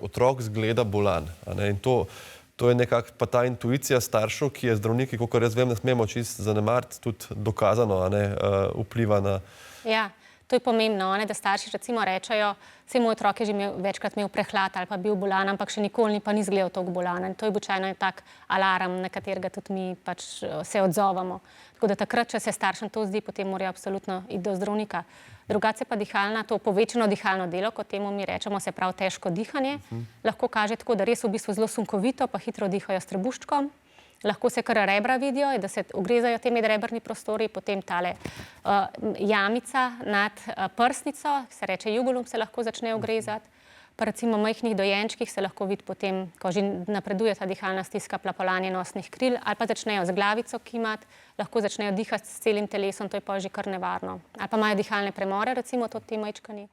otrok zgleda bolan. In to je nekako pa ta intuicija staršev, ki je zdravniki, kakor jaz vem, ne smemo čisto zanemariti, tudi dokazano vpliva na... Ja, to je pomembno, da starši recimo rečejo, saj moj otrok je že večkrat imel prehlad ali pa bil bolan, ampak še nikoli pa ni izgledal toliko bolan. To je običajno tak alarm, na katerega tudi mi pač se odzovemo. Tako da takrat, če se staršem to zdi, potem morajo absolutno iti do zdravnika. Drugače pa dihalna, to povečano dihalno delo, kot temu mi rečemo, se pravi težko dihanje, lahko kaže tako, da res v bistvu zelo sunkovito pa hitro dihajo s trebuščkom. Lahko se kar rebra vidijo, da se ogrezajo te medrebrni prostori, potem tale jamica nad prsnico, se reče jugulum, se lahko začne ogrezati. Pa recimo v majhnih dojenčkih se lahko vidi potem, ko že napreduje ta dihalna stiska, plapolanje nosnih kril, ali pa začnejo z glavico kimati, lahko začnejo dihati s celim telesom, to je pa že kar nevarno. Ali pa imajo dihalne premore, recimo to ti majčkani.